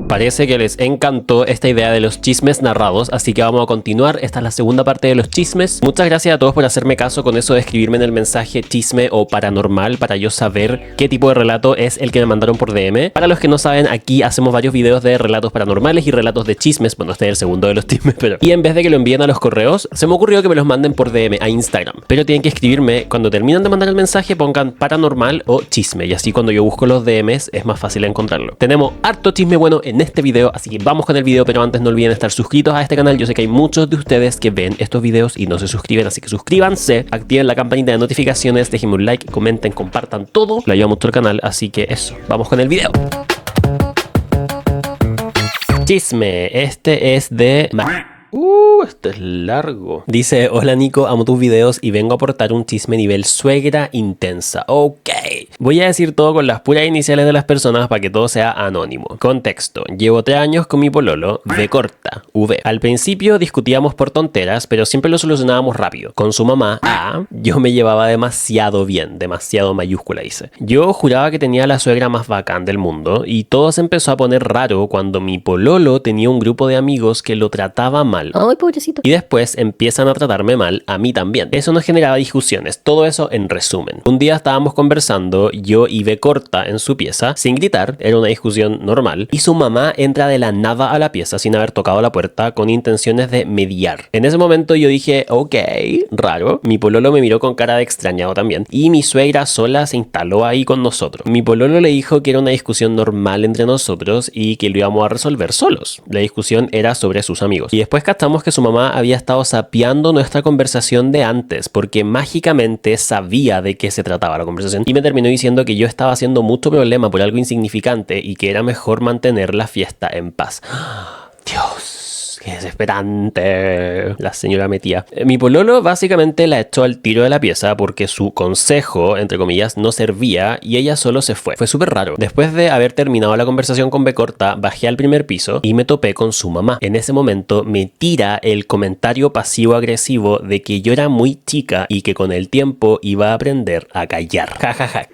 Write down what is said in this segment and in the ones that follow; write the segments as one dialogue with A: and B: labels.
A: Parece que les encantó esta idea de los chismes narrados, así que vamos a continuar. Esta es la segunda parte de los chismes. Muchas gracias a todos por hacerme caso con eso de escribirme en el mensaje chisme o paranormal para yo saber qué tipo de relato es el que me mandaron por DM. Para los que no saben, aquí hacemos varios videos de relatos paranormales y relatos de chismes. Bueno, este es el segundo de los chismes, pero... Y en vez de que lo envíen a los correos, se me ocurrió que me los manden por DM a Instagram. Pero tienen que escribirme, cuando terminan de mandar el mensaje, pongan paranormal o chisme. Y así cuando yo busco los DMs es más fácil encontrarlo. Tenemos harto chisme bueno en este video, así que vamos con el video, pero antes no olviden estar suscritos a este canal. Yo sé que hay muchos de ustedes que ven estos videos y no se suscriben, así que suscríbanse, activen la campanita de notificaciones, déjenme un like, comenten, compartan todo, lo ayuda mucho al canal, así que eso, vamos con el video. Chisme, este es de... Esto es largo. Dice: hola Nico, amo tus videos y vengo a aportar un chisme nivel suegra intensa. Ok. Voy a decir todo con las puras iniciales de las personas para que todo sea anónimo. Contexto: llevo 3 años con mi pololo, V corta, V. Al principio discutíamos por tonteras, pero siempre lo solucionábamos rápido. Con su mamá, A, yo me llevaba demasiado bien, demasiado mayúscula dice. Yo juraba que tenía la suegra más bacán del mundo y todo se empezó a poner raro cuando mi pololo tenía un grupo de amigos que lo trataba mal.
B: Ay, pobrecito.
A: Y después empiezan a tratarme mal a mí también. Eso nos generaba discusiones, todo eso en resumen. Un día estábamos conversando, yo y V corta en su pieza, sin gritar, era una discusión normal, y su mamá entra de la nada a la pieza sin haber tocado la puerta con intenciones de mediar. En ese momento yo dije, ok, raro. Mi pololo me miró con cara de extrañado también, y mi suegra sola se instaló ahí con nosotros. Mi pololo le dijo que era una discusión normal entre nosotros y que lo íbamos a resolver solos. La discusión era sobre sus amigos. Y después captamos que su mamá había estado sapeando nuestra conversación de antes porque mágicamente sabía de qué se trataba la conversación y me terminó diciendo que yo estaba haciendo mucho problema por algo insignificante y que era mejor mantener la fiesta en paz. Dios, qué desesperante. La señora metía. Mi pololo básicamente la echó al tiro de la pieza porque su consejo, entre comillas, no servía y ella solo se fue. Fue súper raro. Después de haber terminado la conversación con B corta, bajé al primer piso y me topé con su mamá. En ese momento me tira el comentario pasivo-agresivo de que yo era muy chica y que con el tiempo iba a aprender a callar. Jajaja.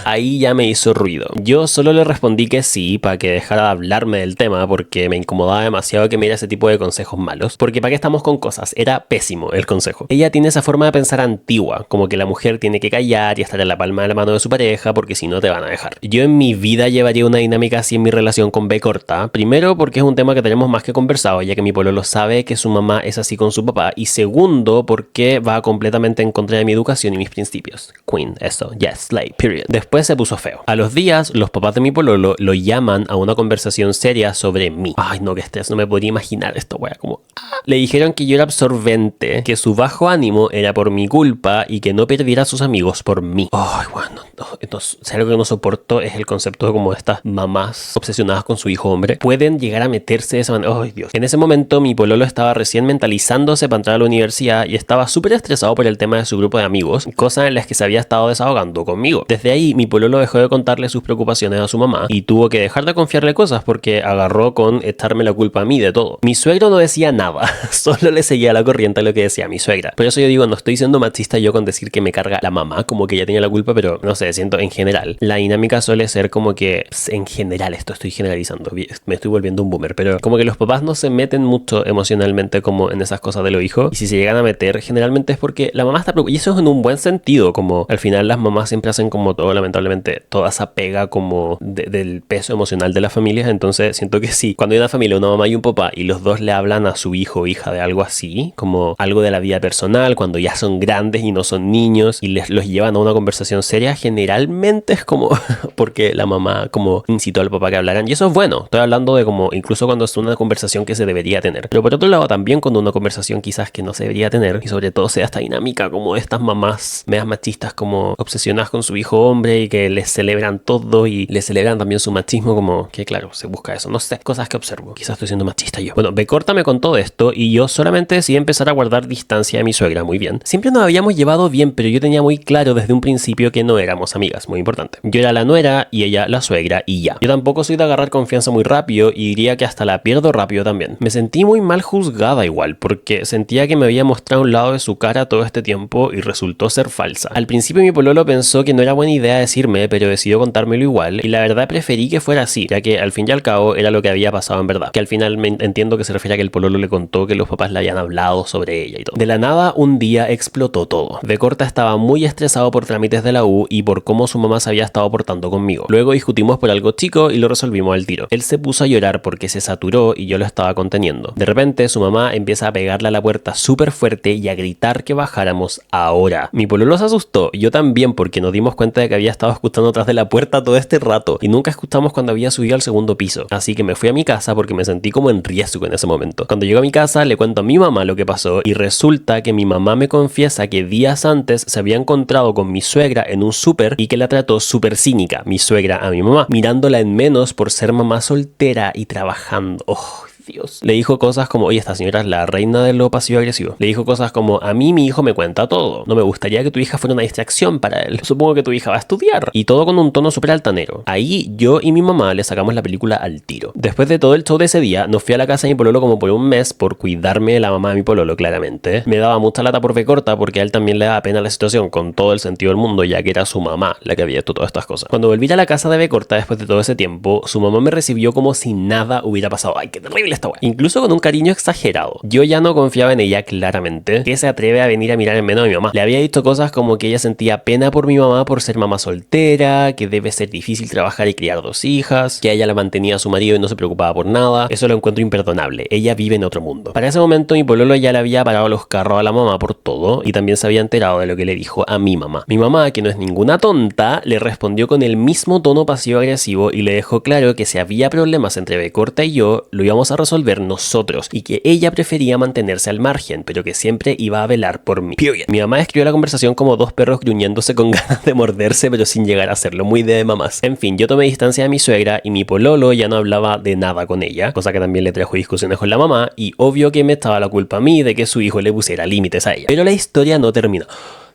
A: Ahí ya me hizo ruido. Yo solo le respondí que sí para que dejara de hablarme del tema porque me incomodaba demasiado que me diera ese tipo de consejos malos. Porque para qué estamos con cosas, era pésimo el consejo. Ella tiene esa forma de pensar antigua, como que la mujer tiene que callar y estar en la palma de la mano de su pareja porque si no te van a dejar. Yo en mi vida llevaría una dinámica así en mi relación con B corta. Primero porque es un tema que tenemos más que conversado, ya que mi pololo sabe que su mamá es así con su papá. Y segundo porque va completamente en contra de mi educación y mis principios. Queen, eso, yes, slay, period. Después se puso feo. A los días, los papás de mi pololo lo llaman a una conversación seria sobre mí. Ay, no, que estrés, no me podría imaginar esto, wea, como... Le dijeron que yo era absorbente, que su bajo ánimo era por mi culpa y que no perdiera a sus amigos por mí. Ay, bueno, no. Entonces, algo que no soporto es el concepto de como estas mamás obsesionadas con su hijo hombre pueden llegar a meterse de esa manera. Ay, Dios. En ese momento, mi pololo estaba recién mentalizándose para entrar a la universidad y estaba súper estresado por el tema de su grupo de amigos, cosas en las que se había estado desahogando conmigo. Desde ahí, mi pololo dejó de contarle sus preocupaciones a su mamá y tuvo que dejar de confiarle cosas porque agarró con echarme la culpa a mí de todo. Mi suegro no decía nada, solo le seguía la corriente a lo que decía mi suegra. Por eso yo digo, no estoy siendo machista yo con decir que me carga la mamá, como que ella tenía la culpa, pero no sé, siento en general. La dinámica suele ser como que, en general, esto estoy generalizando, me estoy volviendo un boomer, pero como que los papás no se meten mucho emocionalmente como en esas cosas de los hijos, y si se llegan a meter, generalmente es porque la mamá está preocupada, y eso es en un buen sentido, como al final las mamás siempre hacen como todo, lamentablemente, toda esa pega como del peso emocional de las familias. Entonces siento que sí, cuando hay una familia, una mamá y un papá, y los dos le hablan a su hijo o hija de algo así, como algo de la vida personal, cuando ya son grandes y no son niños, y los llevan a una conversación seria, generalmente es como porque la mamá como incitó al papá que hablaran, y eso es bueno. Estoy hablando de como incluso cuando es una conversación que se debería tener, pero por otro lado también cuando una conversación quizás que no se debería tener, y sobre todo sea esta dinámica como estas mamás medias machistas como obsesionadas con su hijo hombre y que les celebran todo y les celebran también su machismo, como que claro, se busca eso, no sé, cosas que observo. Quizás estoy siendo machista rayo. Bueno, B corta me contó de esto y yo solamente decidí empezar a guardar distancia de mi suegra, muy bien. Siempre nos habíamos llevado bien, pero yo tenía muy claro desde un principio que no éramos amigas, muy importante. Yo era la nuera y ella la suegra y ya. Yo tampoco soy de agarrar confianza muy rápido y diría que hasta la pierdo rápido también. Me sentí muy mal juzgada igual, porque sentía que me había mostrado un lado de su cara todo este tiempo y resultó ser falsa. Al principio mi pololo pensó que no era buena idea decirme, pero decidió contármelo igual y la verdad preferí que fuera así, ya que al fin y al cabo era lo que había pasado en verdad. Que al final me entiendo que se refiere a que el pololo le contó que los papás le habían hablado sobre ella y todo. De la nada, un día explotó todo. B corta estaba muy estresado por trámites de la U y por cómo su mamá se había estado portando conmigo. Luego discutimos por algo chico y lo resolvimos al tiro. Él se puso a llorar porque se saturó y yo lo estaba conteniendo. De repente, su mamá empieza a pegarle a la puerta súper fuerte y a gritar que bajáramos ahora. Mi pololo se asustó, yo también, porque nos dimos cuenta de que había estado escuchando atrás de la puerta todo este rato y nunca escuchamos cuando había subido al segundo piso. Así que me fui a mi casa porque me sentí como en riesgo en ese momento. Cuando llego a mi casa le cuento a mi mamá lo que pasó y resulta que mi mamá me confiesa que días antes se había encontrado con mi suegra en un súper y que la trató súper cínica, mi suegra a mi mamá, mirándola en menos por ser mamá soltera y trabajando. Oh, Dios. Le dijo cosas como, oye, esta señora es la reina de lo pasivo-agresivo. Le dijo cosas como, a mí mi hijo me cuenta todo. No me gustaría que tu hija fuera una distracción para él. Supongo que tu hija va a estudiar. Y todo con un tono súper altanero. Ahí yo y mi mamá le sacamos la película al tiro. Después de todo el show de ese día, nos fui a la casa de mi pololo como por un mes por cuidarme de la mamá de mi pololo, claramente. Me daba mucha lata por B corta porque a él también le daba pena la situación con todo el sentido del mundo, ya que era su mamá la que había hecho todas estas cosas. Cuando volví a la casa de B corta después de todo ese tiempo, su mamá me recibió como si nada hubiera pasado. ¡Ay, qué terrible esta wea! Incluso con un cariño exagerado. Yo ya no confiaba en ella claramente. ¿Qué se atreve a venir a mirar en menos a mi mamá? Le había dicho cosas como que ella sentía pena por mi mamá por ser mamá soltera, que debe ser difícil trabajar y criar dos hijas, que a ella la mantenía a su marido y no se preocupaba por nada. Eso lo encuentro imperdonable. Ella vive en otro mundo. Para ese momento mi pololo ya le había parado los carros a la mamá por todo y también se había enterado de lo que le dijo a mi mamá. Mi mamá, que no es ninguna tonta, le respondió con el mismo tono pasivo-agresivo y le dejó claro que si había problemas entre B corta y yo, lo íbamos a resolver nosotros y que ella prefería mantenerse al margen, pero que siempre iba a velar por mí. Period. Mi mamá escribió la conversación como dos perros gruñéndose con ganas de morderse, pero sin llegar a hacerlo, muy de mamás. En fin, yo tomé distancia de mi suegra y mi pololo ya no hablaba de nada con ella, cosa que también le trajo discusiones con la mamá y obvio que me estaba la culpa a mí de que su hijo le pusiera límites a ella. Pero la historia no terminó.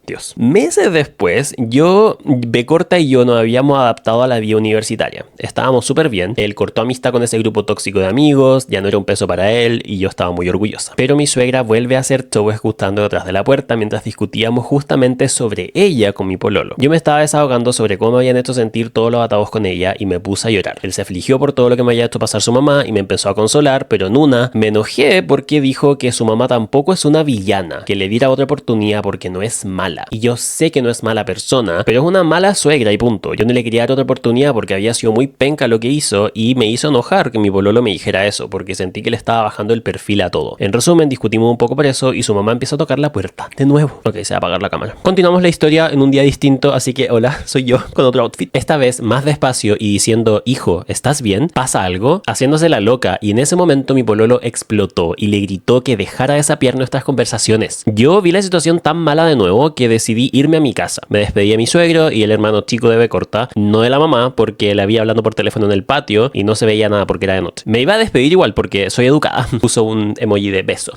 A: Dios. Meses después, B corta y yo nos habíamos adaptado a la vida universitaria. Estábamos súper bien. Él cortó amistad con ese grupo tóxico de amigos, ya no era un peso para él y yo estaba muy orgullosa. Pero mi suegra vuelve a hacer show escuchando detrás de la puerta mientras discutíamos justamente sobre ella con mi pololo. Yo me estaba desahogando sobre cómo me habían hecho sentir todos los atados con ella y me puse a llorar. Él se afligió por todo lo que me había hecho pasar su mamá y me empezó a consolar, pero en una me enojé porque dijo que su mamá tampoco es una villana, que le diera otra oportunidad porque no es mala. Y yo sé que no es mala persona, pero es una mala suegra y punto. Yo no le quería dar otra oportunidad porque había sido muy penca lo que hizo y me hizo enojar que mi pololo me dijera eso porque sentí que le estaba bajando el perfil a todo. En resumen, discutimos un poco por eso y su mamá empezó a tocar la puerta. De nuevo. Ok, se va a apagar la cámara. Continuamos la historia en un día distinto, así que hola, soy yo con otro outfit. Esta vez más despacio y diciendo, hijo, ¿estás bien? ¿Pasa algo? Haciéndose la loca y en ese momento mi pololo explotó y le gritó que dejara de sapear nuestras conversaciones. Yo vi la situación tan mala de nuevo que decidí irme a mi casa. Me despedí a mi suegro y el hermano chico de B corta, no de la mamá porque le había hablando por teléfono en el patio y no se veía nada porque era de noche. Me iba a despedir igual porque soy educada. Puso un emoji de beso.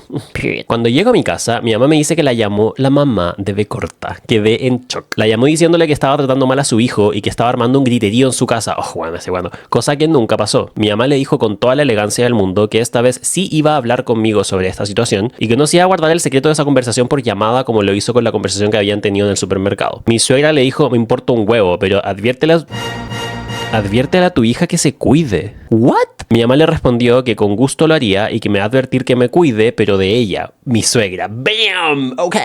A: Cuando llego a mi casa, mi mamá me dice que la llamó la mamá de B corta. Quedé en shock. La llamó diciéndole que estaba tratando mal a su hijo y que estaba armando un griterío en su casa. Oh, bueno, cosa que nunca pasó. Mi mamá le dijo con toda la elegancia del mundo que esta vez sí iba a hablar conmigo sobre esta situación y que no se iba a guardar el secreto de esa conversación por llamada como lo hizo con la conversación que habían tenido en el supermercado. Mi suegra le dijo, me importa un huevo, pero adviértele a tu hija que se cuide. ¿What? Mi mamá le respondió que con gusto lo haría y que me va a advertir que me cuide, pero de ella, mi suegra. ¡Bam! Ok.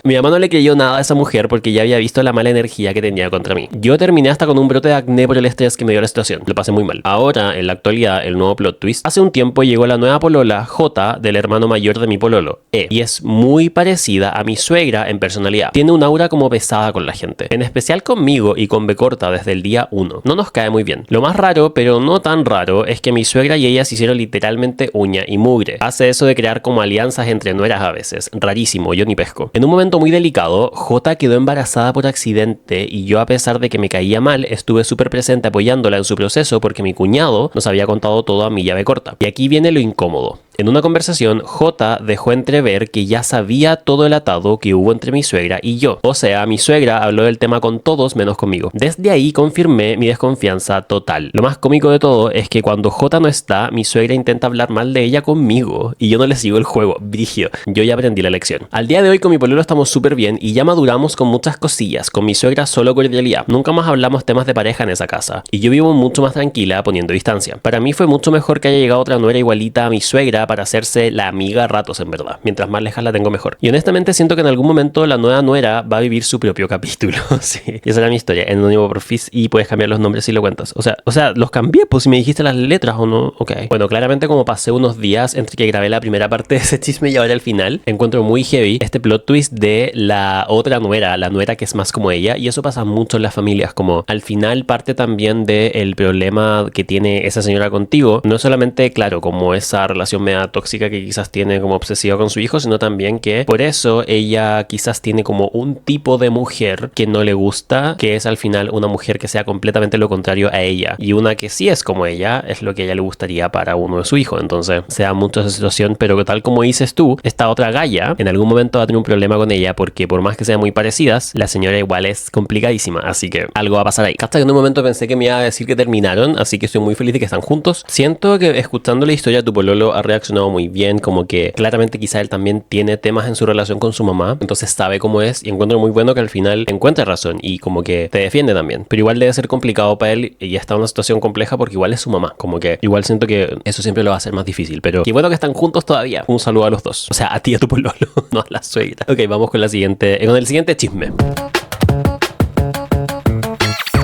A: Mi mamá no le creyó nada a esa mujer porque ya había visto la mala energía que tenía contra mí. Yo terminé hasta con un brote de acné por el estrés que me dio la situación. Lo pasé muy mal. Ahora, en la actualidad, el nuevo plot twist. Hace un tiempo llegó la nueva polola, J, del hermano mayor de mi pololo, E. Y es muy parecida a mi suegra en personalidad. Tiene un aura como pesada con la gente. En especial conmigo y con B corta desde el día 1. No nos cae muy bien. Lo más raro, pero no tan tan raro es que mi suegra y ella se hicieron literalmente uña y mugre. Hace eso de crear como alianzas entre nueras a veces. Rarísimo, yo ni pesco. En un momento muy delicado, J quedó embarazada por accidente y yo, a pesar de que me caía mal, estuve súper presente apoyándola en su proceso porque mi cuñado nos había contado todo a mi llave corta. Y aquí viene lo incómodo. En una conversación, J dejó entrever que ya sabía todo el atado que hubo entre mi suegra y yo. O sea, mi suegra habló del tema con todos menos conmigo. Desde ahí confirmé mi desconfianza total. Lo más cómico de todo es que cuando J no está, mi suegra intenta hablar mal de ella conmigo y yo no le sigo el juego. Brígido. Yo ya aprendí la lección. Al día de hoy con mi pololo estamos súper bien y ya maduramos con muchas cosillas. Con mi suegra solo cordialidad. Nunca más hablamos temas de pareja en esa casa. Y yo vivo mucho más tranquila poniendo distancia. Para mí fue mucho mejor que haya llegado otra nuera igualita a mi suegra para hacerse la amiga a ratos, en verdad. Mientras más lejas la tengo, mejor. Y honestamente siento que en algún momento la nueva nuera va a vivir su propio capítulo. Sí. Y esa era mi historia. En Anónimo por Fizz, y puedes cambiar los nombres si lo cuentas. O sea, los cambié, pues si me dijiste las letras o no. Ok. Bueno, claramente como pasé unos días entre que grabé la primera parte de ese chisme y ahora el final, encuentro muy heavy este plot twist de la otra nuera, la nuera que es más como ella. Y eso pasa mucho en las familias. Como al final parte también del problema que tiene esa señora contigo. No solamente, claro, como esa relación media tóxica que quizás tiene como obsesiva con su hijo, sino también que por eso ella quizás tiene como un tipo de mujer que no le gusta, que es al final una mujer que sea completamente lo contrario a ella, y una que sí es como ella es lo que a ella le gustaría para uno de su hijo. Entonces se da mucho esa situación, pero tal como dices tú, esta otra Gaia en algún momento va a tener un problema con ella, porque por más que sean muy parecidas, la señora igual es complicadísima, así que algo va a pasar ahí. Hasta que en un momento pensé que me iba a decir que terminaron, así que estoy muy feliz de que están juntos. Siento que escuchando la historia, tu pololo ha reaccionado muy bien, como que claramente quizá él también tiene temas en su relación con su mamá, entonces sabe cómo es, y encuentro muy bueno que al final encuentre razón y como que te defiende también. Pero igual debe ser complicado para él y está en una situación compleja porque igual es su mamá, como que igual siento que eso siempre lo va a hacer más difícil, pero qué bueno que están juntos todavía. Un saludo a los dos, o sea, a ti y a tu pololo, no a la suegra. Ok, vamos con el siguiente chisme.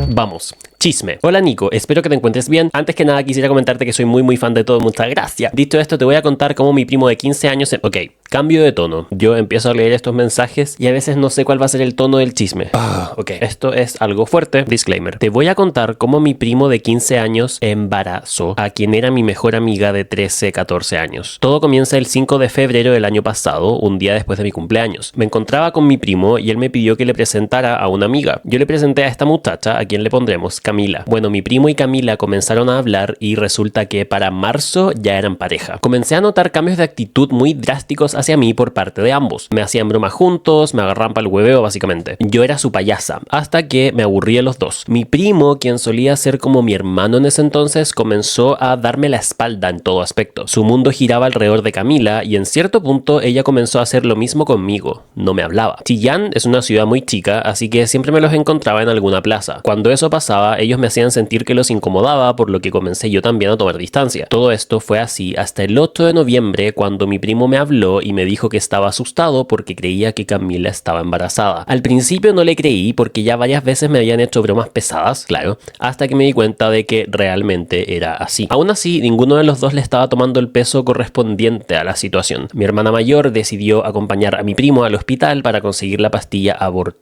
A: Vamos. Chisme. Hola Nico, espero que te encuentres bien. Antes que nada quisiera comentarte que soy muy fan de todo, muchas gracias. Dicho esto, te voy a contar cómo mi primo de 15 años... Ok, cambio de tono. Yo empiezo a leer estos mensajes y a veces no sé cuál va a ser el tono del chisme. Ok, esto es algo fuerte. Disclaimer. Te voy a contar cómo mi primo de 15 años embarazó a quien era mi mejor amiga de 13, 14 años. Todo comienza el 5 de febrero del año pasado, un día después de mi cumpleaños. Me encontraba con mi primo y él me pidió que le presentara a una amiga. Yo le presenté a esta muchacha, a quien le pondremos Camila. Bueno, mi primo y Camila comenzaron a hablar y resulta que para marzo ya eran pareja. Comencé a notar cambios de actitud muy drásticos hacia mí por parte de ambos. Me hacían bromas juntos, me agarraban para el hueveo básicamente. Yo era su payasa, hasta que me aburrí de los dos. Mi primo, quien solía ser como mi hermano en ese entonces, comenzó a darme la espalda en todo aspecto. Su mundo giraba alrededor de Camila y en cierto punto ella comenzó a hacer lo mismo conmigo. No me hablaba. Chillán es una ciudad muy chica, así que siempre me los encontraba en alguna plaza. Cuando eso pasaba, ellos me hacían sentir que los incomodaba, por lo que comencé yo también a tomar distancia. Todo esto fue así hasta el 8 de noviembre, cuando mi primo me habló y me dijo que estaba asustado porque creía que Camila estaba embarazada. Al principio no le creí porque ya varias veces me habían hecho bromas pesadas, claro, hasta que me di cuenta de que realmente era así. Aún así, ninguno de los dos le estaba tomando el peso correspondiente a la situación. Mi hermana mayor decidió acompañar a mi primo al hospital para conseguir la pastilla abortiva,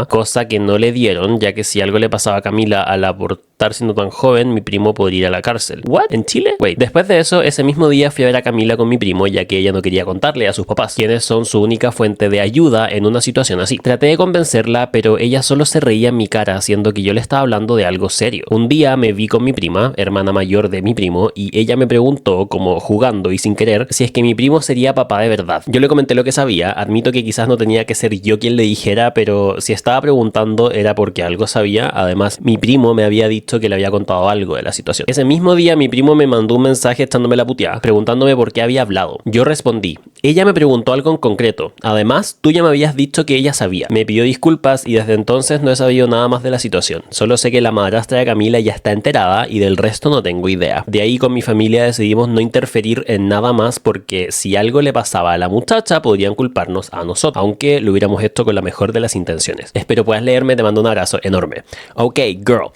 A: cosa que no le dieron, ya que si algo le pasaba a Camila al abortar siendo tan joven, mi primo podría ir a la cárcel. ¿What? ¿En Chile? Wait. Después de eso, ese mismo día fui a ver a Camila con mi primo, ya que ella no quería contarle a sus papás, quienes son su única fuente de ayuda en una situación así. Traté de convencerla, pero ella solo se reía en mi cara, haciendo que yo le estaba hablando de algo serio. Un día me vi con mi prima, hermana mayor de mi primo, y ella me preguntó, como jugando y sin querer, si es que mi primo sería papá de verdad. Yo le comenté lo que sabía, admito que quizás no tenía que ser yo quien le dijera, pero si estaba preguntando era porque algo sabía. Además, mi primo me había dicho que le había contado algo de la situación. Ese mismo día mi primo me mandó un mensaje echándome la puteada, preguntándome por qué había hablado. Yo respondí: ella me preguntó algo en concreto. Además, tú ya me habías dicho que ella sabía. Me pidió disculpas y desde entonces no he sabido nada más de la situación. Solo sé que la madrastra de Camila ya está enterada y del resto no tengo idea. De ahí con mi familia decidimos no interferir en nada más porque si algo le pasaba a la muchacha podrían culparnos a nosotros, aunque lo hubiéramos hecho con la mejor de las intenciones. Espero puedas leerme, te mando un abrazo enorme. Ok, girl.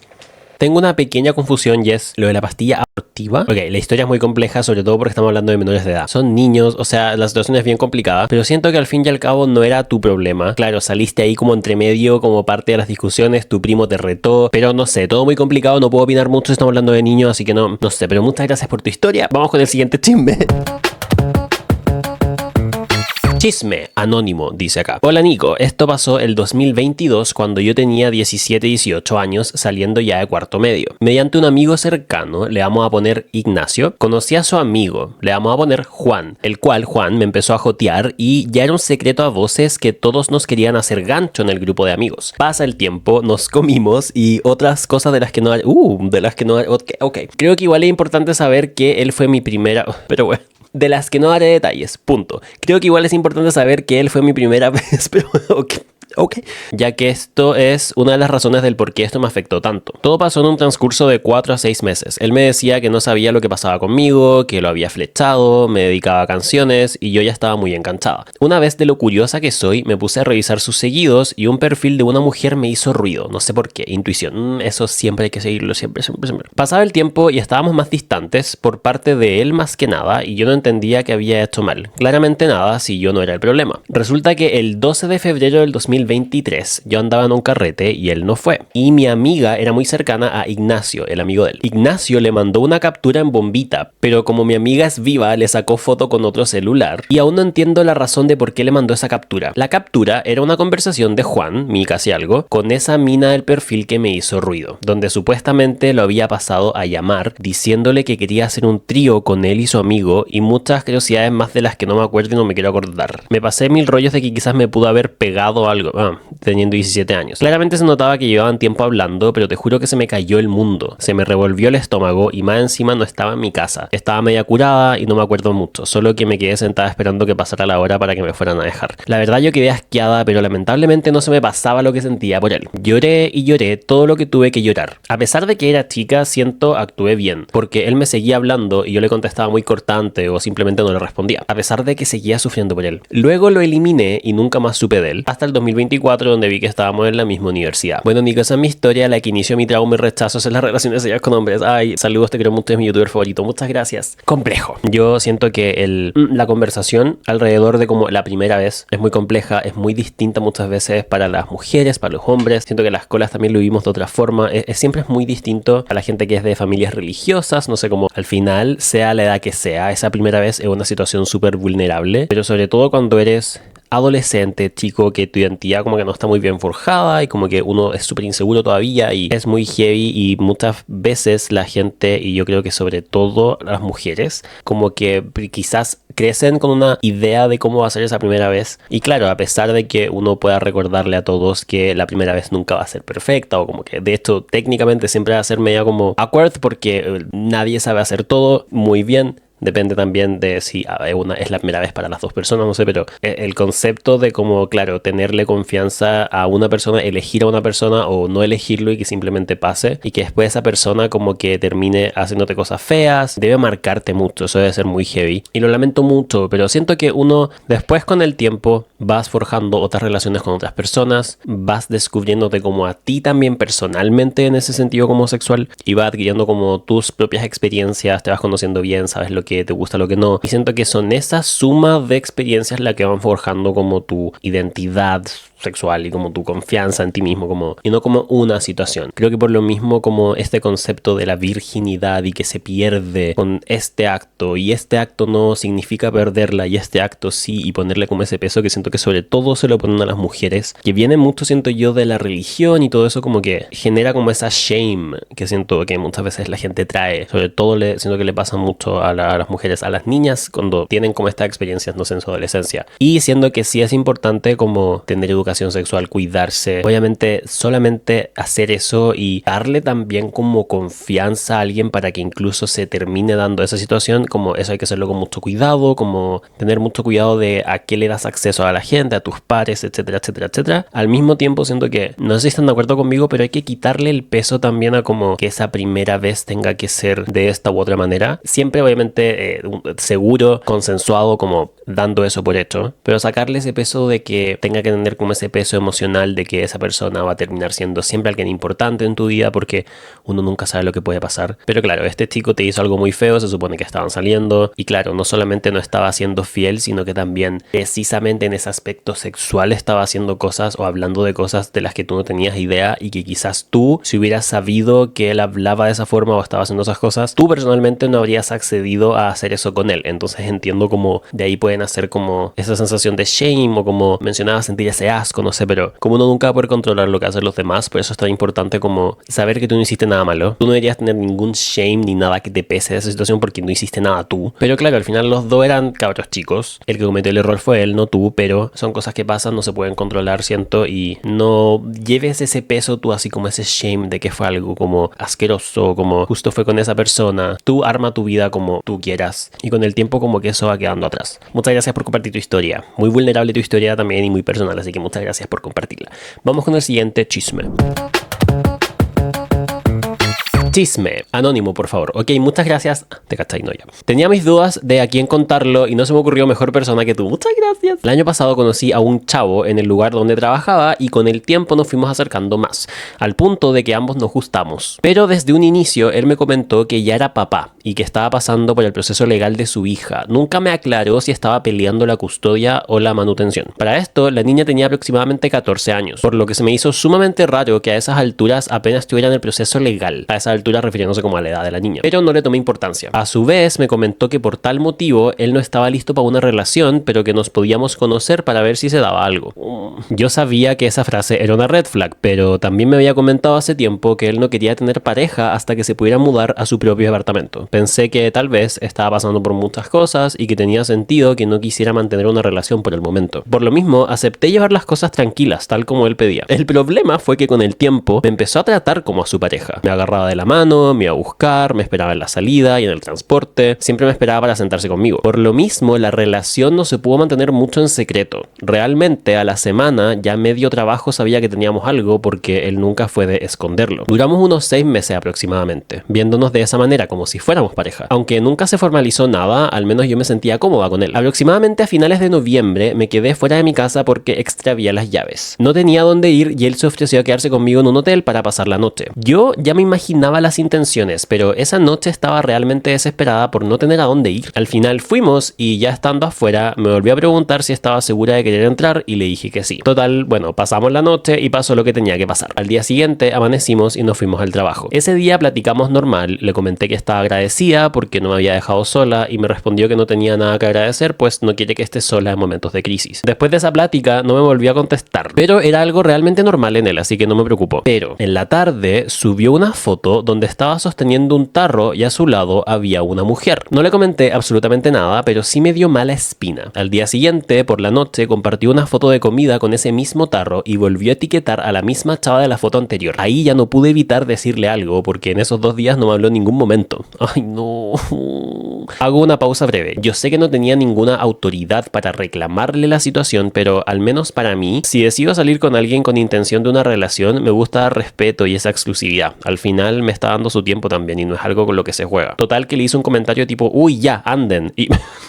A: Tengo una pequeña confusión y es lo de la pastilla abortiva. Ok, la historia es muy compleja, sobre todo porque estamos hablando de menores de edad. Son niños, o sea, la situación es bien complicada, pero siento que al fin y al cabo no era tu problema. Claro, saliste ahí como entre medio, como parte de las discusiones, tu primo te retó, pero no sé, todo muy complicado, no puedo opinar mucho, estamos hablando de niños, así que no sé, pero muchas gracias por tu historia. Vamos con el siguiente chisme. Chisme anónimo, dice acá. Hola Nico, esto pasó el 2022 cuando yo tenía 17-18 años saliendo ya de cuarto medio. Mediante un amigo cercano, le vamos a poner Ignacio, conocí a su amigo, le vamos a poner Juan, el cual Juan me empezó a jotear y ya era un secreto a voces que todos nos querían hacer gancho en el grupo de amigos. Pasa el tiempo, nos comimos y otras cosas de las que no... Ok. Creo que igual es importante saber que él fue mi primera... Pero bueno. De las que no daré detalles, punto. Creo que igual es importante saber que él fue mi primera vez, pero ok. Ya que esto es una de las razones del por qué esto me afectó tanto. Todo pasó en un transcurso de 4 a 6 meses. Él me decía que no sabía lo que pasaba conmigo, que lo había flechado, me dedicaba a canciones y yo ya estaba muy enganchada. Una vez, de lo curiosa que soy, me puse a revisar sus seguidos y un perfil de una mujer me hizo ruido. No sé por qué, intuición. Eso siempre hay que seguirlo, siempre. Pasaba el tiempo y estábamos más distantes por parte de él más que nada y yo no entendía que había hecho mal. Claramente nada si yo no era el problema. Resulta que el 12 de febrero del 2023 yo andaba en un carrete y él no fue. Y mi amiga era muy cercana a Ignacio, el amigo de él. Ignacio le mandó una captura en bombita, pero como mi amiga es viva, le sacó foto con otro celular y aún no entiendo la razón de por qué le mandó esa captura. La captura era una conversación de Juan, mi casi algo, con esa mina del perfil que me hizo ruido, donde supuestamente lo había pasado a llamar diciéndole que quería hacer un trío con él y su amigo y muchas curiosidades más de las que no me acuerdo y no me quiero acordar. Me pasé mil rollos de que quizás me pudo haber pegado algo, teniendo 17 años. Claramente se notaba que llevaban tiempo hablando, pero te juro que se me cayó el mundo. Se me revolvió el estómago y más encima no estaba en mi casa. Estaba media curada y no me acuerdo mucho, solo que me quedé sentada esperando que pasara la hora para que me fueran a dejar. La verdad yo quedé asqueada, pero lamentablemente no se me pasaba lo que sentía por él. Lloré y lloré todo lo que tuve que llorar. A pesar de que era chica, siento actué bien, porque él me seguía hablando y yo le contestaba muy cortante o simplemente no le respondía, a pesar de que seguía sufriendo por él. Luego lo eliminé y nunca más supe de él, hasta el 2024 donde vi que estábamos en la misma universidad. Bueno Nico, esa es mi historia, la que inició mi trauma y rechazo en las relaciones serias con hombres. Ay, saludos, te quiero mucho, es mi youtuber favorito, muchas gracias. Complejo. Yo siento que la conversación alrededor de como la primera vez es muy compleja, es muy distinta muchas veces para las mujeres, para los hombres. Siento que las colas también lo vivimos de otra forma. Siempre es muy distinto a la gente que es de familias religiosas, no sé cómo. Al final, sea la edad que sea, esa primera vez es una situación súper vulnerable, pero sobre todo cuando eres adolescente, chico, que tu identidad como que no está muy bien forjada y como que uno es súper inseguro todavía y es muy heavy y muchas veces la gente, y yo creo que sobre todo las mujeres, como que quizás crecen con una idea de cómo va a ser esa primera vez y claro, a pesar de que uno pueda recordarle a todos que la primera vez nunca va a ser perfecta o como que de hecho técnicamente siempre va a ser media como awkward porque nadie sabe hacer todo muy bien. Depende también de si es la primera vez para las dos personas, no sé, pero el concepto de como, claro, tenerle confianza a una persona, elegir a una persona o no elegirlo y que simplemente pase y que después esa persona como que termine haciéndote cosas feas, debe marcarte mucho, eso debe ser muy heavy. Y lo lamento mucho, pero siento que uno después con el tiempo vas forjando otras relaciones con otras personas, vas descubriéndote como a ti también personalmente en ese sentido como sexual y vas adquiriendo como tus propias experiencias, te vas conociendo bien, sabes lo que te gusta, lo que no. Y siento que son esas sumas de experiencias las que van forjando como tu identidad sexual y como tu confianza en ti mismo como, y no como una situación. Creo que por lo mismo como este concepto de la virginidad y que se pierde con este acto y este acto no significa perderla y este acto sí y ponerle como ese peso que siento que sobre todo se lo ponen a las mujeres que viene mucho siento yo de la religión y todo eso como que genera como esa shame que siento que muchas veces la gente trae, sobre todo siento que le pasa mucho a las mujeres, a las niñas cuando tienen como estas experiencias no sé, en su adolescencia y siendo que sí es importante como tener educación sexual, cuidarse, obviamente solamente hacer eso y darle también como confianza a alguien para que incluso se termine dando esa situación, como eso hay que hacerlo con mucho cuidado, como tener mucho cuidado de a qué le das acceso a la gente, a tus pares, etcétera, etcétera, etcétera. Al mismo tiempo siento que, no sé si están de acuerdo conmigo, pero hay que quitarle el peso también a como que esa primera vez tenga que ser de esta u otra manera, siempre obviamente seguro, consensuado, como dando eso por hecho, pero sacarle ese peso de que tenga que tener como ese peso emocional de que esa persona va a terminar siendo siempre alguien importante en tu vida porque uno nunca sabe lo que puede pasar. Pero claro, este chico te hizo algo muy feo, se supone que estaban saliendo y claro, no solamente no estaba siendo fiel, sino que también precisamente en ese aspecto sexual estaba haciendo cosas o hablando de cosas de las que tú no tenías idea y que quizás tú, si hubieras sabido que él hablaba de esa forma o estaba haciendo esas cosas, tú personalmente no habrías accedido a hacer eso con él. Entonces entiendo como de ahí pueden hacer como esa sensación de shame o como mencionaba sentir ese asco, no sé, pero como uno nunca va a poder controlar lo que hacen los demás, por eso es tan importante como saber que tú no hiciste nada malo. Tú no deberías tener ningún shame ni nada que te pese de esa situación porque no hiciste nada tú. Pero claro, al final los dos eran cabros chicos. El que cometió el error fue él, no tú, pero son cosas que pasan, no se pueden controlar, siento, y no lleves ese peso tú así como ese shame de que fue algo como asqueroso, como justo fue con esa persona. Tú arma tu vida como tú quieras y con el tiempo como que eso va quedando atrás. Muchas gracias por compartir tu historia. Muy vulnerable tu historia también y muy personal, así que muchas gracias por compartirla. Vamos con el siguiente chisme. Chisme. Anónimo, por favor. Ok, muchas gracias. Te cachai, no ya. Tenía mis dudas de a quién contarlo y no se me ocurrió mejor persona que tú. Muchas gracias. El año pasado conocí a un chavo en el lugar donde trabajaba y con el tiempo nos fuimos acercando más, al punto de que ambos nos gustamos. Pero desde un inicio él me comentó que ya era papá y que estaba pasando por el proceso legal de su hija. Nunca me aclaró si estaba peleando la custodia o la manutención. Para esto, la niña tenía aproximadamente 14 años, por lo que se me hizo sumamente raro que a esas alturas apenas estuviera en el proceso legal. A esa altura refiriéndose como a la edad de la niña. Pero no le tomé importancia. A su vez, me comentó que por tal motivo él no estaba listo para una relación, pero que nos podíamos conocer para ver si se daba algo. Yo sabía que esa frase era una red flag, pero también me había comentado hace tiempo que él no quería tener pareja hasta que se pudiera mudar a su propio departamento. Pensé que tal vez estaba pasando por muchas cosas y que tenía sentido que no quisiera mantener una relación por el momento. Por lo mismo, acepté llevar las cosas tranquilas, tal como él pedía. El problema fue que con el tiempo me empezó a tratar como a su pareja. Me agarraba de la mano, me iba a buscar, me esperaba en la salida y en el transporte, siempre me esperaba para sentarse conmigo. Por lo mismo, la relación no se pudo mantener mucho en secreto. Realmente, a la semana, ya medio trabajo sabía que teníamos algo porque él nunca fue de esconderlo. Duramos unos 6 meses aproximadamente, viéndonos de esa manera como si fuéramos pareja. Aunque nunca se formalizó nada, al menos yo me sentía cómoda con él. Aproximadamente a finales de noviembre me quedé fuera de mi casa porque extravié las llaves. No tenía dónde ir y él se ofreció a quedarse conmigo en un hotel para pasar la noche. Yo ya me imaginaba las intenciones, pero esa noche estaba realmente desesperada por no tener a dónde ir. Al final fuimos y ya estando afuera me volvió a preguntar si estaba segura de querer entrar y le dije que sí. Total, bueno, pasamos la noche y pasó lo que tenía que pasar. Al día siguiente amanecimos y nos fuimos al trabajo. Ese día platicamos normal, le comenté que estaba agradecida porque no me había dejado sola y me respondió que no tenía nada que agradecer pues no quiere que esté sola en momentos de crisis. Después de esa plática no me volvió a contestar, pero era algo realmente normal en él, así que no me preocupó. Pero en la tarde subió una foto donde estaba sosteniendo un tarro y a su lado había una mujer. No le comenté absolutamente nada, pero sí me dio mala espina. Al día siguiente, por la noche, compartió una foto de comida con ese mismo tarro y volvió a etiquetar a la misma chava de la foto anterior. Ahí ya no pude evitar decirle algo porque en esos 2 días no me habló en ningún momento. Ay, no. Hago una pausa breve. Yo sé que no tenía ninguna autoridad para reclamarle la situación, pero al menos para mí, si decido salir con alguien con intención de una relación, me gusta dar respeto y esa exclusividad. Al final me está dando su tiempo también y no es algo con lo que se juega. Total que le hizo un comentario tipo, uy, ya, anden.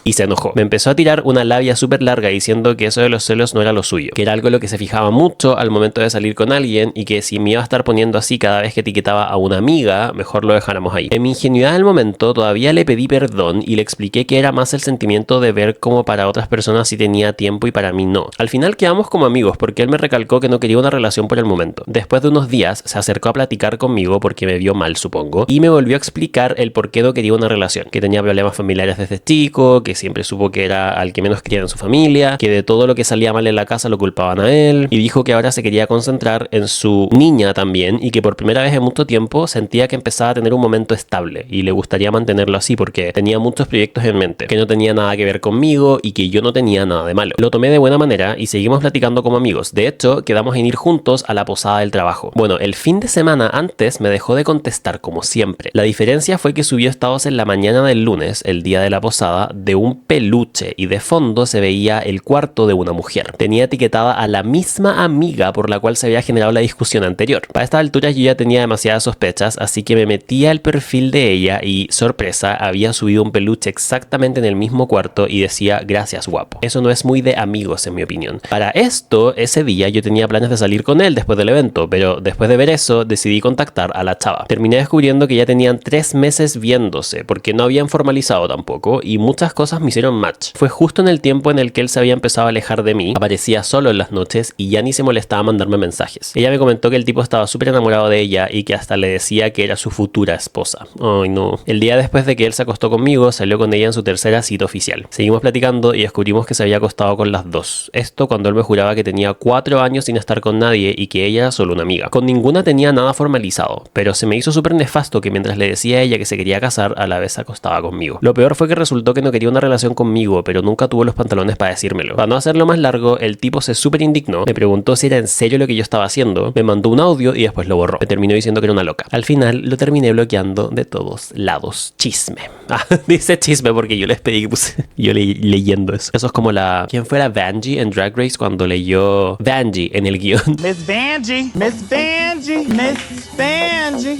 A: Y se enojó. Me empezó a tirar una labia súper larga diciendo que eso de los celos no era lo suyo, que era algo en lo que se fijaba mucho al momento de salir con alguien y que si me iba a estar poniendo así cada vez que etiquetaba a una amiga, mejor lo dejáramos ahí. En mi ingenuidad del momento todavía le pedí perdón y le expliqué que era más el sentimiento de ver como para otras personas sí tenía tiempo y para mí no. Al final quedamos como amigos porque él me recalcó que no quería una relación por el momento. Después de unos días se acercó a platicar conmigo porque me vio mal, supongo, y me volvió a explicar el por qué no quería una relación, que tenía problemas familiares desde chico, que siempre supo que era al que menos quería en su familia, que de todo lo que salía mal en la casa lo culpaban a él, y dijo que ahora se quería concentrar en su niña también y que por primera vez en mucho tiempo sentía que empezaba a tener un momento estable y le gustaría mantenerlo así porque tenía muchos proyectos en mente, que no tenía nada que ver conmigo y que yo no tenía nada de malo. Lo tomé de buena manera y seguimos platicando como amigos. De hecho, quedamos en ir juntos a la posada del trabajo. Bueno, el fin de semana antes me dejó de contestar contestar como siempre. La diferencia fue que subió estados en la mañana del lunes, el día de la posada, de un peluche y de fondo se veía el cuarto de una mujer. Tenía etiquetada a la misma amiga por la cual se había generado la discusión anterior. Para esta altura yo ya tenía demasiadas sospechas, así que me metí al perfil de ella y, sorpresa, había subido un peluche exactamente en el mismo cuarto y decía gracias guapo. Eso no es muy de amigos en mi opinión. Para esto, ese día yo tenía planes de salir con él después del evento, pero después de ver eso decidí contactar a la chava. Terminé descubriendo que ya tenían 3 meses viéndose porque no habían formalizado tampoco y muchas cosas me hicieron match. Fue justo en el tiempo en el que él se había empezado a alejar de mí, aparecía solo en las noches y ya ni se molestaba a mandarme mensajes. Ella me comentó que el tipo estaba súper enamorado de ella y que hasta le decía que era su futura esposa. Ay no. El día después de que él se acostó conmigo, salió con ella en su tercera cita oficial. Seguimos platicando y descubrimos que se había acostado con las dos. Esto cuando él me juraba que tenía 4 años sin estar con nadie y que ella era solo una amiga. Con ninguna tenía nada formalizado, pero se me hizo súper nefasto que mientras le decía a ella que se quería casar, a la vez se acostaba conmigo. Lo peor fue que resultó que no quería una relación conmigo, pero nunca tuvo los pantalones para decírmelo. Para no hacerlo más largo, el tipo se súper indignó, me preguntó si era en serio lo que yo estaba haciendo, me mandó un audio y después lo borró. Me terminó diciendo que era una loca. Al final lo terminé bloqueando de todos lados. Chisme. Dice chisme porque yo les pedí que puse yo leyendo eso. Eso es como ¿quién fue la Vanjie en Drag Race cuando leyó Vanjie en el guión?
B: Miss Vanjie, Miss Vanjie, Miss Vanjie.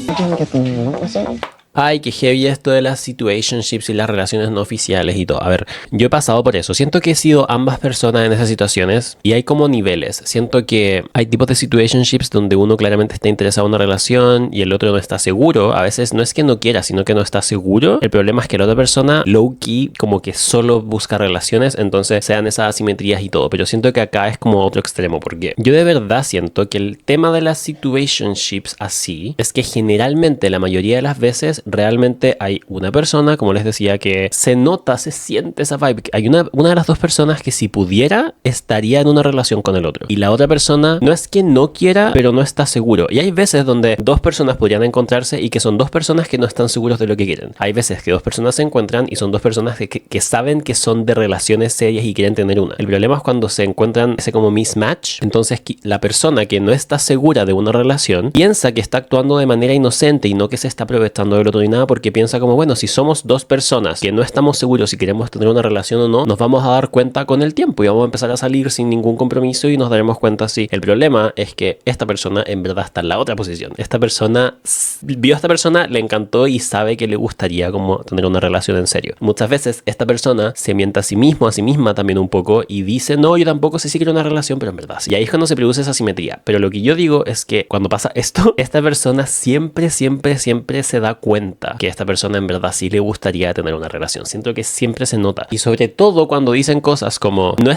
A: Ay, qué heavy esto de las situationships y las relaciones no oficiales y todo. A ver, yo he pasado por eso. Siento que he sido ambas personas en esas situaciones y hay como niveles. Siento que hay tipos de situationships donde uno claramente está interesado en una relación y el otro no está seguro. A veces no es que no quiera, sino que no está seguro. El problema es que la otra persona low-key como que solo busca relaciones, entonces se dan esas asimetrías y todo. Pero siento que acá es como otro extremo porque yo de verdad siento que el tema de las situationships así es que generalmente la mayoría de las veces realmente hay una persona, como les decía, que se nota, se siente esa vibe. Hay una de las dos personas que si pudiera estaría en una relación con el otro. Y la otra persona no es que no quiera, pero no está seguro. Y hay veces donde dos personas podrían encontrarse y que son dos personas que no están seguros de lo que quieren. Hay veces que dos personas se encuentran y son dos personas que saben que son de relaciones serias y quieren tener una. El problema es cuando se encuentran ese como mismatch. Entonces la persona que no está segura de una relación piensa que está actuando de manera inocente y no que se está aprovechando del otro ni nada, porque piensa como, bueno, si somos dos personas que no estamos seguros si queremos tener una relación o no, nos vamos a dar cuenta con el tiempo y vamos a empezar a salir sin ningún compromiso y nos daremos cuenta así. El problema es que esta persona en verdad está en la otra posición. Esta persona vio a esta persona, le encantó y sabe que le gustaría como tener una relación en serio. Muchas veces esta persona se miente a sí mismo, a sí misma también un poco y dice, no, yo tampoco sé si quiero una relación, pero en verdad sí. Y ahí es cuando se produce esa simetría. Pero lo que yo digo es que cuando pasa esto, esta persona siempre se da cuenta que a esta persona en verdad sí le gustaría tener una relación. Siento que siempre se nota. Y sobre todo cuando dicen cosas como no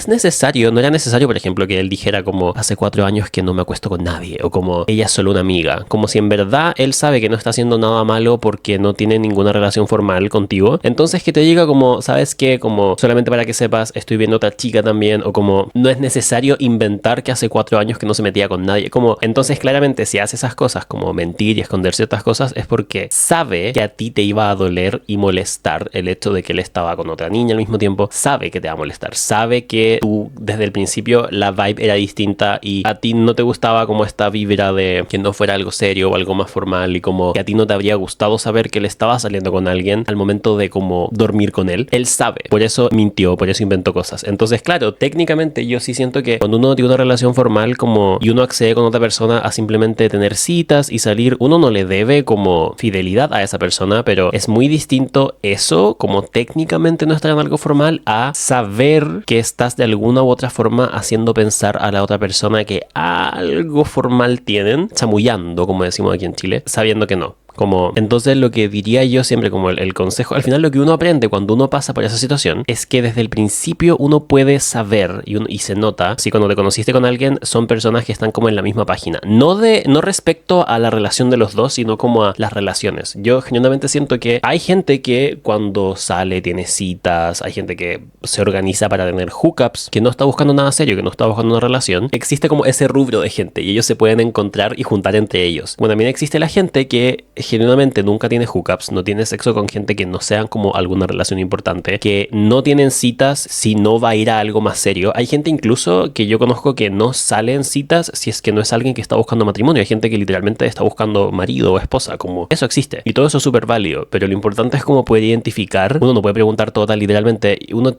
A: era necesario, por ejemplo, que él dijera como hace 4 años que no me acuesto con nadie o como ella es solo una amiga. Como si en verdad él sabe que no está haciendo nada malo porque no tiene ninguna relación formal contigo. Entonces que te diga como, ¿sabes qué? Como solamente para que sepas, estoy viendo otra chica también o como no es necesario inventar que hace 4 años que no se metía con nadie. Como entonces claramente si hace esas cosas como mentir y esconder ciertas cosas es porque sabe que a ti te iba a doler y molestar el hecho de que él estaba con otra niña al mismo tiempo. Sabe que te va a molestar, sabe que tú desde el principio la vibe era distinta y a ti no te gustaba como esta vibra de que no fuera algo serio o algo más formal y como que a ti no te habría gustado saber que él estaba saliendo con alguien al momento de como dormir con él. Él sabe, por eso mintió, por eso inventó cosas. Entonces claro, técnicamente yo sí siento que cuando uno tiene una relación formal como y uno accede con otra persona a simplemente tener citas y salir, uno no le debe como fidelidad a esa persona, pero es muy distinto eso, como técnicamente no estar en algo formal, a saber que estás de alguna u otra forma haciendo pensar a la otra persona que algo formal tienen, chamullando, como decimos aquí en Chile, sabiendo que no. Como, entonces lo que diría yo siempre como el consejo, al final lo que uno aprende cuando uno pasa por esa situación es que desde el principio uno puede saber y se nota si cuando te conociste con alguien son personas que están como en la misma página, no respecto a la relación de los dos, sino como a las relaciones. Yo genuinamente siento que hay gente que cuando sale tiene citas, hay gente que se organiza para tener hookups, que no está buscando nada serio, que no está buscando una relación. Existe como ese rubro de gente y ellos se pueden encontrar y juntar entre ellos. Bueno, también existe la gente que genuinamente nunca tiene hookups, no tiene sexo con gente que no sean como alguna relación importante, que no tienen citas si no va a ir a algo más serio. Hay gente incluso que yo conozco que no sale en citas si es que no es alguien que está buscando matrimonio. Hay gente que literalmente está buscando marido o esposa, como eso existe. Y todo eso es súper válido, pero lo importante es cómo poder identificar. Uno no puede preguntar todo tan literalmente. Uno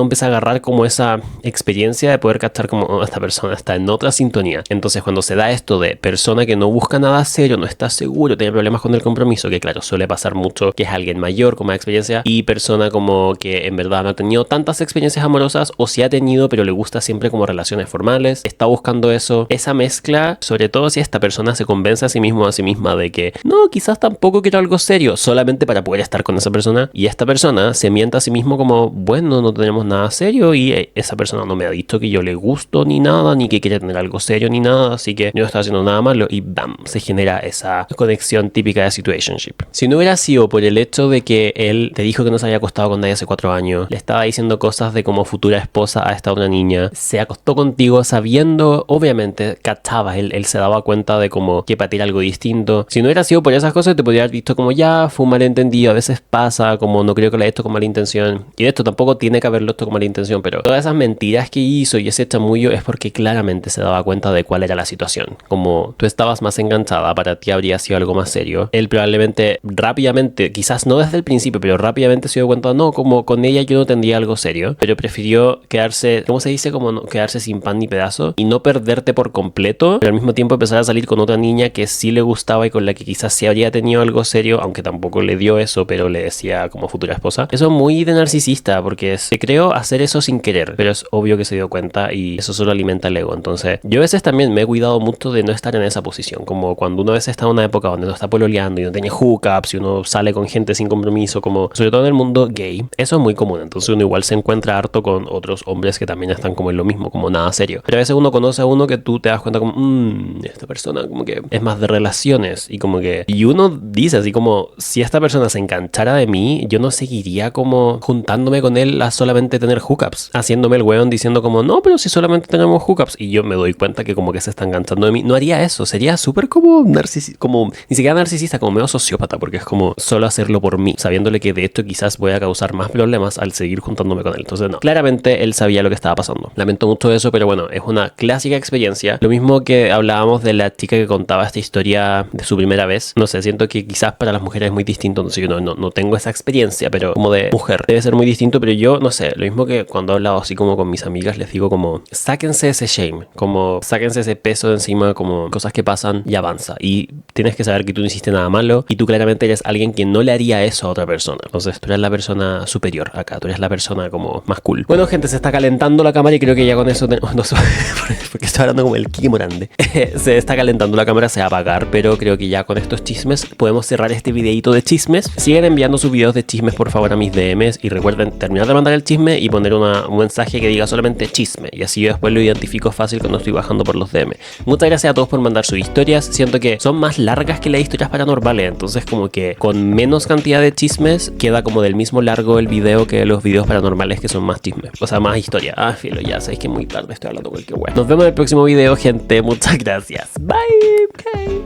A: empieza a agarrar como esa experiencia de poder captar como, oh, esta persona está en otra sintonía. Entonces cuando se da esto de persona que no busca nada serio, no está seguro, tiene problemas con el compromiso, que claro, suele pasar mucho, que es alguien mayor con más experiencia, y persona como que en verdad no ha tenido tantas experiencias amorosas, o si ha tenido pero le gusta siempre como relaciones formales, está buscando eso, esa mezcla, sobre todo si esta persona se convence a sí mismo o a sí misma de que no, quizás tampoco quiero algo serio, solamente para poder estar con esa persona, y esta persona se miente a sí mismo como, bueno, no tenemos nada serio y esa persona no me ha dicho que yo le gusto ni nada, ni que quiere tener algo serio ni nada, así que no está haciendo nada malo, y bam, se genera esa conexión típica de situationship. Si no hubiera sido por el hecho de que él te dijo que no se había acostado con nadie hace 4 años, le estaba diciendo cosas de como futura esposa a esta otra niña, se acostó contigo sabiendo, obviamente, cachaba, él se daba cuenta de como que para ti era algo distinto. Si no hubiera sido por esas cosas, te podría haber visto como ya, fue un malentendido, a veces pasa, como no creo que lo haya hecho con mala intención, y de esto tampoco tiene que haberlo hecho con mala intención, pero todas esas mentiras que hizo y ese chamullo es porque claramente se daba cuenta de cuál era la situación. Como tú estabas más enganchada, para ti habría sido algo más serio. Él probablemente rápidamente, quizás no desde el principio, pero rápidamente se dio cuenta, no, como con ella yo no tendría algo serio, pero prefirió quedarse, ¿cómo se dice? Como no, quedarse sin pan ni pedazo y no perderte por completo, pero al mismo tiempo empezar a salir con otra niña que sí le gustaba y con la que quizás sí habría tenido algo serio, aunque tampoco le dio eso, pero le decía como futura esposa. Eso es muy de narcisista, porque se creó hacer eso sin querer, pero es obvio que se dio cuenta y eso solo alimenta el ego. Entonces yo a veces también me he cuidado mucho de no estar en esa posición, como cuando uno a veces está en una época donde no está pololeando y no tiene hookups y uno sale con gente sin compromiso, como sobre todo en el mundo gay, eso es muy común. Entonces uno igual se encuentra harto con otros hombres que también están como en lo mismo, como nada serio, pero a veces uno conoce a uno que tú te das cuenta como esta persona como que es más de relaciones, y como que, y uno dice así como, si esta persona se enganchara de mí, yo no seguiría como juntándome con él a solamente tener hookups, haciéndome el weón diciendo como, no, pero si solamente tenemos hookups, y yo me doy cuenta que como que se está enganchando de mí. No haría eso, sería súper como narcisista, como ni siquiera narcisista, como medio sociópata, porque es como solo hacerlo por mí, sabiéndole que de esto quizás voy a causar más problemas al seguir juntándome con él. Entonces no, claramente él sabía lo que estaba pasando. Lamento mucho eso, pero bueno, es una clásica experiencia. Lo mismo que hablábamos de la chica que contaba esta historia de su primera vez. No sé, siento que quizás para las mujeres es muy distinto, no sé, yo no tengo esa experiencia, pero como de mujer debe ser muy distinto, pero yo no sé, lo mismo que cuando he hablado así como con mis amigas, les digo como, sáquense ese shame, como sáquense ese peso de encima, como cosas que pasan y avanza, y tienes que saber que tú no hiciste nada malo y tú claramente eres alguien que no le haría eso a otra persona. Entonces tú eres la persona superior acá, tú eres la persona como más cool. Bueno, gente, se está calentando la cámara y creo que ya con eso no sé, porque estoy hablando como el Kiki Morande. Se está calentando la cámara, se va a apagar, pero creo que ya con estos chismes podemos cerrar este videito de chismes. Sigan enviando sus videos de chismes por favor a mis DMs, y recuerden terminar de mandar el chisme y poner un mensaje que diga solamente chisme, y así yo después lo identifico fácil cuando estoy bajando por los DM. Muchas gracias a todos por mandar sus historias. Siento que son más largas que las historias paranormales, entonces como que con menos cantidad de chismes queda como del mismo largo el video que los videos paranormales que son más chismes, o sea, más historia. Filo, ya sabéis que es muy tarde, estoy hablando cualquier wea. Nos vemos en el próximo video, gente. Muchas gracias. Bye.